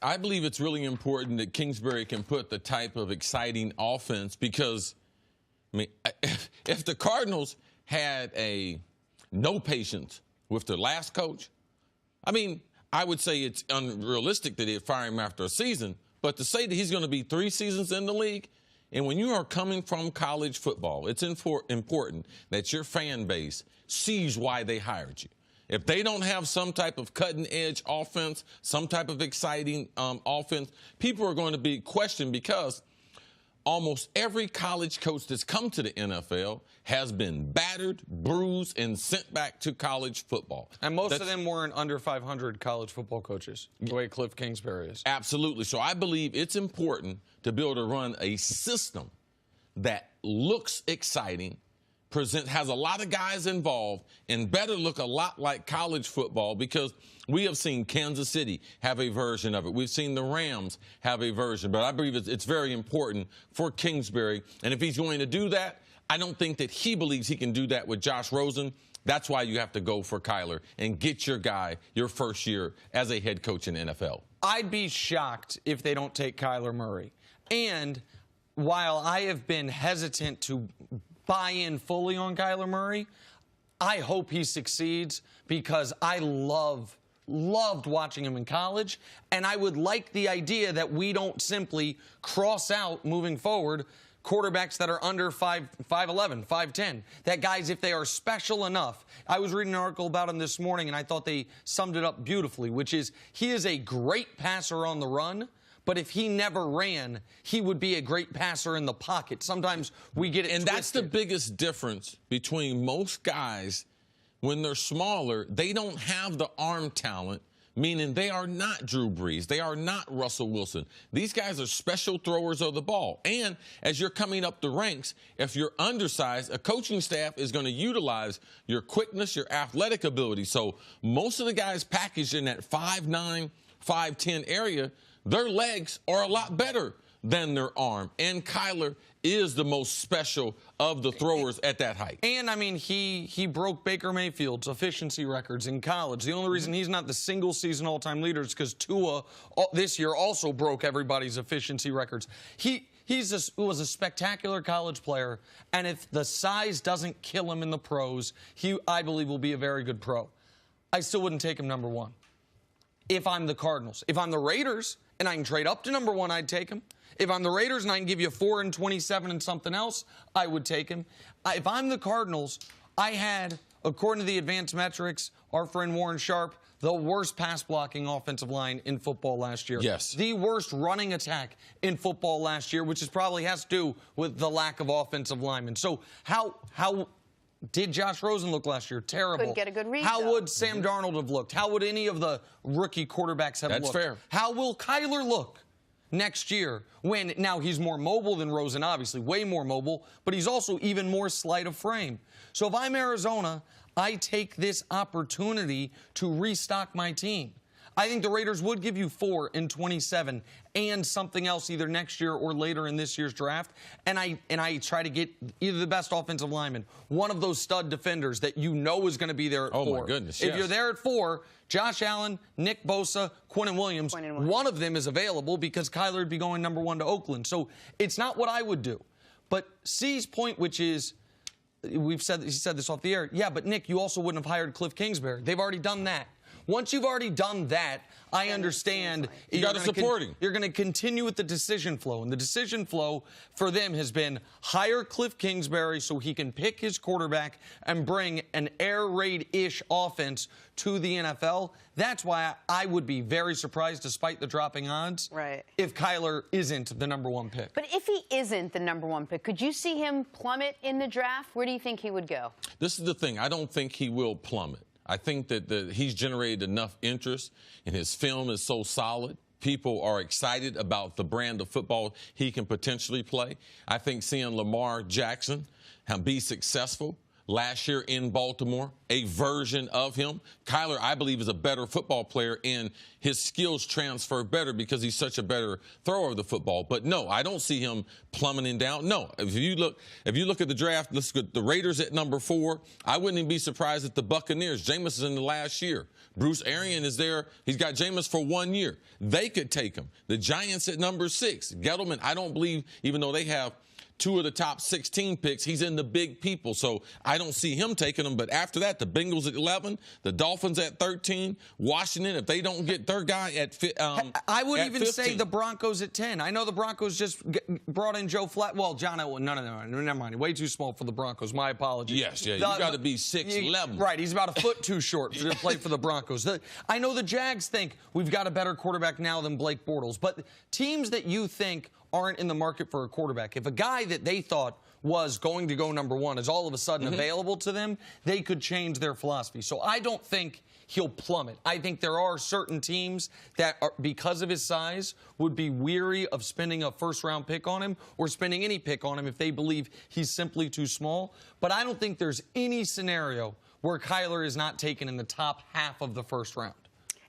I believe it's really important that Kingsbury can put the type of exciting offense because, I mean, if the Cardinals had no patience with their last coach, I mean, I would say it's unrealistic that they'd fire him after a season, but to say that he's going to be 3 seasons in the league, and when you are coming from college football, it's important that your fan base sees why they hired you. If they don't have some type of cutting-edge offense, some type of exciting offense, people are going to be questioned because almost every college coach that's come to the NFL has been battered, bruised, and sent back to college football. And most of them weren't under 500 college football coaches, the way Cliff Kingsbury is. Absolutely. So I believe it's important to be able to run a system that looks exciting, has a lot of guys involved, and better look a lot like college football because we have seen Kansas City have a version of it. We've seen the Rams have a version. But I believe it's very important for Kingsbury. And if he's going to do that, I don't think that he believes he can do that with Josh Rosen. That's why you have to go for Kyler and get your guy your first year as a head coach in the NFL. I'd be shocked if they don't take Kyler Murray. And while I have been hesitant to buy in fully on Kyler Murray, I hope he succeeds because I loved watching him in college, and I would like the idea that we don't simply cross out moving forward quarterbacks that are under 5'11", 5'10". That guys, if they are special enough, I was reading an article about him this morning, and I thought they summed it up beautifully, which is he is a great passer on the run, but if he never ran, he would be a great passer in the pocket. Sometimes we get it and twisted. That's the biggest difference between most guys. When they're smaller, they don't have the arm talent, meaning they are not Drew Brees. They are not Russell Wilson. These guys are special throwers of the ball. And as you're coming up the ranks, if you're undersized, a coaching staff is going to utilize your quickness, your athletic ability. So most of the guys packaged in that 5'9", 5'10" area, their legs are a lot better than their arm. And Kyler is the most special of the throwers at that height. And, I mean, he broke Baker Mayfield's efficiency records in college. The only reason he's not the single-season all-time leader is because Tua this year also broke everybody's efficiency records. He was a spectacular college player, and if the size doesn't kill him in the pros, I believe, will be a very good pro. I still wouldn't take him number 1 if I'm the Cardinals. If I'm the Raiders and I can trade up to number 1, I'd take him. If I'm the Raiders and I can give you 4 and 27 and something else, I would take him. If I'm the Cardinals, I had, according to the advanced metrics, our friend Warren Sharp, the worst pass-blocking offensive line in football last year. Yes. The worst running attack in football last year, which probably has to do with the lack of offensive linemen. So how did Josh Rosen look last year? Terrible. Couldn't get a good read, How would Sam Darnold have looked? How would any of the rookie quarterbacks have looked? That's fair. How will Kyler look next year when now he's more mobile than Rosen, obviously, way more mobile, but he's also even more slight of frame. So if I'm Arizona, I take this opportunity to restock my team. I think the Raiders would give you 4 and 27 and something else either next year or later in this year's draft. And I try to get either the best offensive lineman, one of those stud defenders that you know is going to be there at 4. Oh, my goodness, If yes. you're there at 4, Josh Allen, Nick Bosa, Quinnen Williams, one of them is available because Kyler would be going number 1 to Oakland. So it's not what I would do. But C's point, which is, he said this off the air, yeah, but Nick, you also wouldn't have hired Cliff Kingsbury. They've already done that. Once you've already done that, I understand you got to support him. You're going to continue with the decision flow. And the decision flow for them has been hire Cliff Kingsbury so he can pick his quarterback and bring an air raid-ish offense to the NFL. That's why I would be very surprised, despite the dropping odds, if Kyler isn't the number 1 pick. But if he isn't the number 1 pick, could you see him plummet in the draft? Where do you think he would go? This is the thing. I don't think he will plummet. I think that he's generated enough interest, and his film is so solid. People are excited about the brand of football he can potentially play. I think seeing Lamar Jackson be successful last year in Baltimore, a version of him. Kyler, I believe, is a better football player, and his skills transfer better because he's such a better thrower of the football. But no, I don't see him plummeting down. No, if you look at the draft, let's look at the Raiders at number 4. I wouldn't even be surprised if the Buccaneers, Jameis is in the last year. Bruce Arians is there. He's got Jameis for 1 year. They could take him. The Giants at number 6. Gettleman, I don't believe, even though they have 2 of the top 16 picks, he's in the big people, so I don't see him taking them. But after that, the Bengals at 11, the Dolphins at 13, Washington, if they don't get their guy at I would at even 15. say the Broncos at 10. I know the Broncos just brought in Joe Flacco. Well, John, no, never mind. Way too small for the Broncos. My apologies. Yes, yeah, you got to be 6'11". Right, he's about a foot too short to play for the Broncos. I know the Jags think we've got a better quarterback now than Blake Bortles, but teams that you think aren't in the market for a quarterback, if a guy that they thought was going to go number 1 is all of a sudden available to them, they could change their philosophy. So I don't think he'll plummet. I think there are certain teams that, because of his size, would be weary of spending a first-round pick on him or spending any pick on him if they believe he's simply too small. But I don't think there's any scenario where Kyler is not taken in the top half of the first round.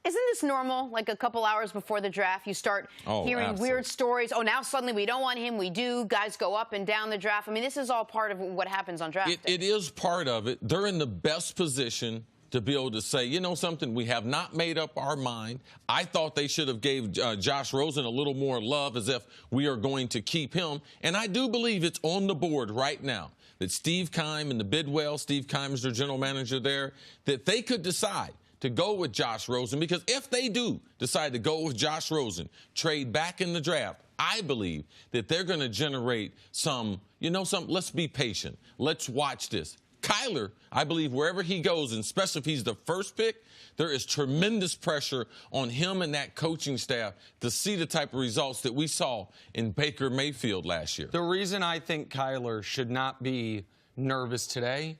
Isn't this normal? Like a couple hours before the draft, you start hearing absolutely. weird stories. Oh, now suddenly we don't want him. We do. Guys go up and down the draft. I mean, this is all part of what happens on draft day. It is part of it. They're in the best position to be able to say, you know something, we have not made up our mind. I thought they should have gave Josh Rosen a little more love as if we are going to keep him. And I do believe it's on the board right now that Steve Keim and the Bidwell, Steve Keim is their general manager there, that they could decide to go with Josh Rosen, because if they do decide to go with Josh Rosen, trade back in the draft, I believe that they're going to generate some, let's be patient. Let's watch this. Kyler, I believe wherever he goes, and especially if he's the first pick, there is tremendous pressure on him and that coaching staff to see the type of results that we saw in Baker Mayfield last year. The reason I think Kyler should not be nervous today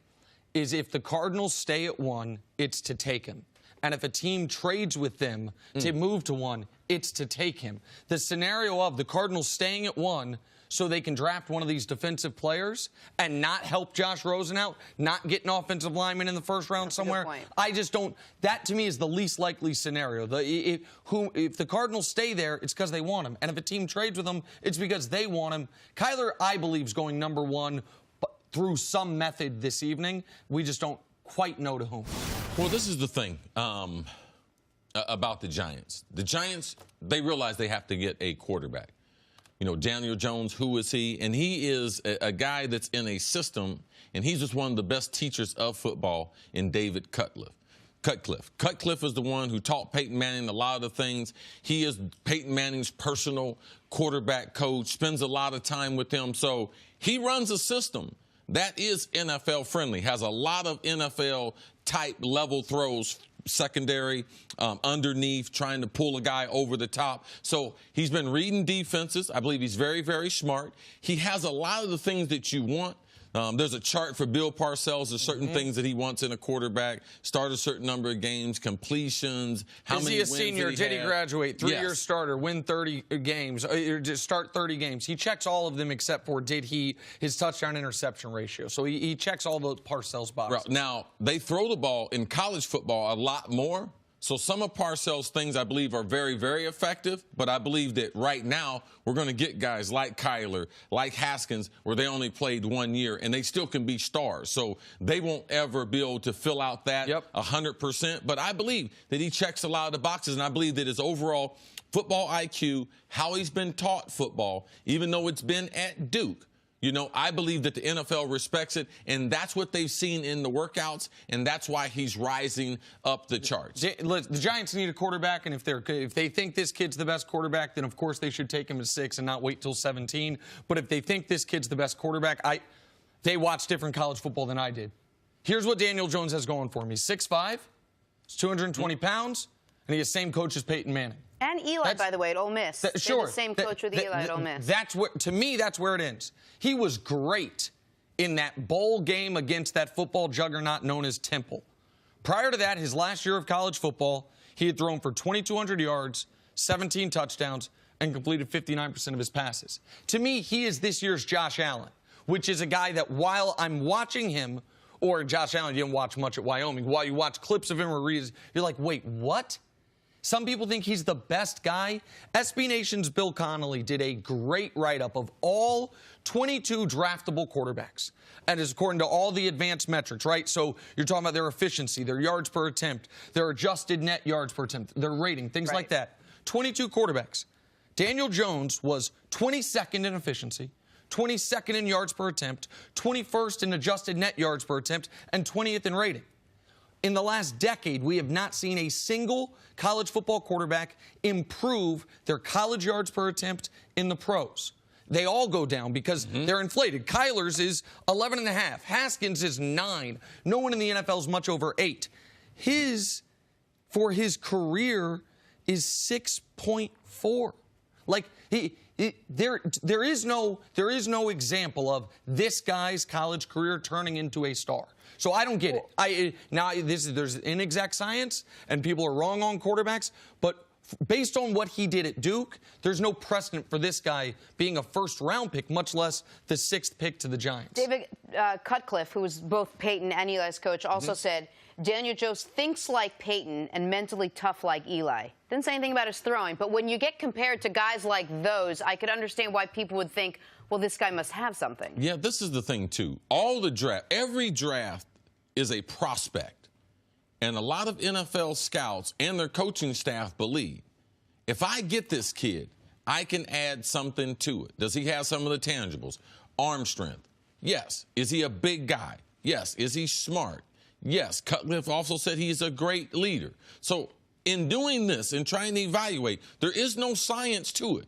is if the Cardinals stay at 1, it's to take him. And if a team trades with them to move to 1, it's to take him. The scenario of the Cardinals staying at 1 so they can draft one of these defensive players and not help Josh Rosen out, not get an offensive lineman in the first round somewhere, I just don't. That, to me, is the least likely scenario. If the Cardinals stay there, it's because they want him. And if a team trades with them, it's because they want him. Kyler, I believe, is going number 1 through some method this evening. We just don't quite know to whom. Well, this is the thing about the Giants. The Giants, they realize they have to get a quarterback. Daniel Jones, who is he? And he is a guy that's in a system, and he's just one of the best teachers of football in David Cutcliffe. Cutcliffe is the one who taught Peyton Manning a lot of the things. He is Peyton Manning's personal quarterback coach, spends a lot of time with him. So he runs a system that is NFL friendly, has a lot of NFL type level throws, secondary, underneath, trying to pull a guy over the top. So he's been reading defenses. I believe he's very, very smart. He has a lot of the things that you want. There's a chart for Bill Parcells. There's certain things that he wants in a quarterback. Start a certain number of games, completions, how many wins. Is he a senior? Did he graduate? 3-year starter, win 30 games, or just start 30 games. He checks all of them except for his touchdown interception ratio. So he checks all the Parcells boxes. Right. Now, they throw the ball in college football a lot more. So some of Parcells' things, I believe, are very, very effective. But I believe that right now we're going to get guys like Kyler, like Haskins, where they only played 1 year, and they still can be stars. So they won't ever be able to fill out that 100%. But I believe that he checks a lot of the boxes, and I believe that his overall football IQ, how he's been taught football, even though it's been at Duke, I believe that the NFL respects it, and that's what they've seen in the workouts, and that's why he's rising up the charts. The Giants need a quarterback, and if they think this kid's the best quarterback, then of course they should take him at 6 and not wait till 17. But if they think this kid's the best quarterback, they watch different college football than I did. Here's what Daniel Jones has going for him. He's 6'5", he's 220 pounds, and he has the same coach as Peyton Manning. And Eli, by the way, at Ole Miss. Sure. The same coach with Eli at Ole Miss. To me, that's where it ends. He was great in that bowl game against that football juggernaut known as Temple. Prior to that, his last year of college football, he had thrown for 2,200 yards, 17 touchdowns, and completed 59% of his passes. To me, he is this year's Josh Allen, which is a guy that while I'm watching him or Josh Allen didn't watch much at Wyoming. While you watch clips of him or read, you're like, wait, what? Some people think he's the best guy. SB Nation's Bill Connolly did a great write-up of all 22 draftable quarterbacks. And it's according to all the advanced metrics, right? So you're talking about their efficiency, their yards per attempt, their adjusted net yards per attempt, their rating, things like that. 22 quarterbacks. Daniel Jones was 22nd in efficiency, 22nd in yards per attempt, 21st in adjusted net yards per attempt, and 20th in rating. In the last decade, we have not seen a single college football quarterback improve their college yards per attempt in the pros. They all go down because they're inflated. Kyler's is 11.5. Haskins is 9. No one in the NFL is much over 8. For his career, is 6.4. Like, there is no example of this guy's college career turning into a star. So I don't get it. There's inexact science, and people are wrong on quarterbacks, but based on what he did at Duke, there's no precedent for this guy being a first-round pick, much less the 6th pick to the Giants. David Cutcliffe, who was both Peyton and Eli's coach, also said Daniel Jones thinks like Peyton and mentally tough like Eli. Didn't say anything about his throwing, but when you get compared to guys like those, I could understand why people would think, well, this guy must have something. Yeah, this is the thing, too. Every draft is a prospect. And a lot of NFL scouts and their coaching staff believe, if I get this kid, I can add something to it. Does he have some of the tangibles? Arm strength. Yes. Is he a big guy? Yes. Is he smart? Yes. Cutcliffe also said he's a great leader. So in doing this and trying to evaluate, there is no science to it.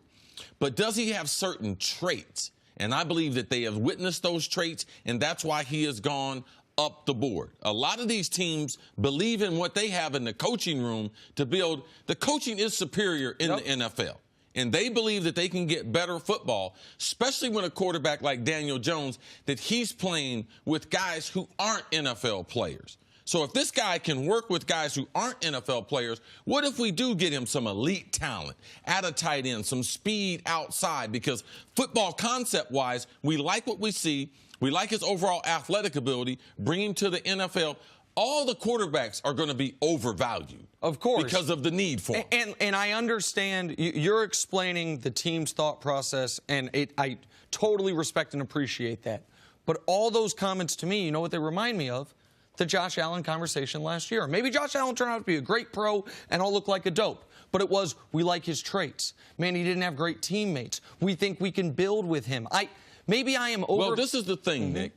But does he have certain traits? And I believe that they have witnessed those traits, and that's why he has gone up the board. A lot of these teams believe in what they have in the coaching room to build. The coaching is superior in the NFL. And they believe that they can get better football, especially when a quarterback like Daniel Jones, that he's playing with guys who aren't NFL players. So if this guy can work with guys who aren't NFL players, what if we do get him some elite talent at a tight end, some speed outside? Because football concept-wise, we like what we see. We like his overall athletic ability. Bring him to the NFL. All the quarterbacks are going to be overvalued. Of course. Because of the need for them. And I understand you're explaining the team's thought process, and I totally respect and appreciate that. But all those comments to me, you know what they remind me of? The Josh Allen conversation last year. Maybe Josh Allen turned out to be a great pro and all look like a dope. But it was, we like his traits. Man, he didn't have great teammates. We think we can build with him. Maybe I am over... Well, this is the thing, Nick.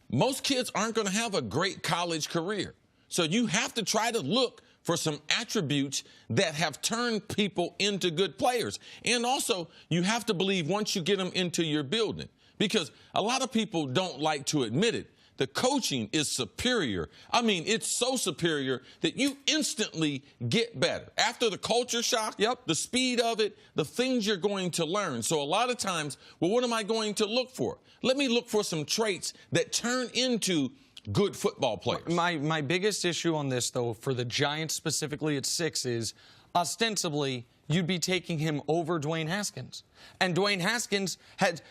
Most kids aren't going to have a great college career. So you have to try to look for some attributes that have turned people into good players. And also, you have to believe once you get them into your building. Because a lot of people don't like to admit it. The coaching is superior. I mean, it's so superior that you instantly get better. After the culture shock, the speed of it, the things you're going to learn. So a lot of times, well, what am I going to look for? Let me look for some traits that turn into good football players. My biggest issue on this, though, for the Giants specifically at 6 is ostensibly you'd be taking him over Dwayne Haskins. And Dwayne Haskins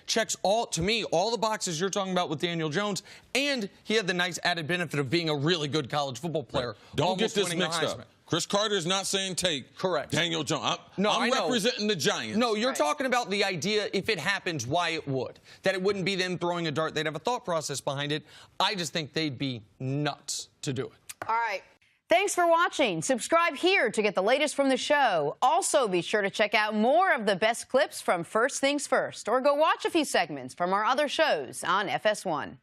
checks all the boxes you're talking about with Daniel Jones, and he had the nice added benefit of being a really good college football player. Don't get this mixed up. Cris Carter is not saying take Daniel Jones. I'm representing the Giants. No, you're talking about the idea, if it happens, why it would. That it wouldn't be them throwing a dart. They'd have a thought process behind it. I just think they'd be nuts to do it. All right. Thanks for watching. Subscribe here to get the latest from the show. Also, be sure to check out more of the best clips from First Things First, or go watch a few segments from our other shows on FS1.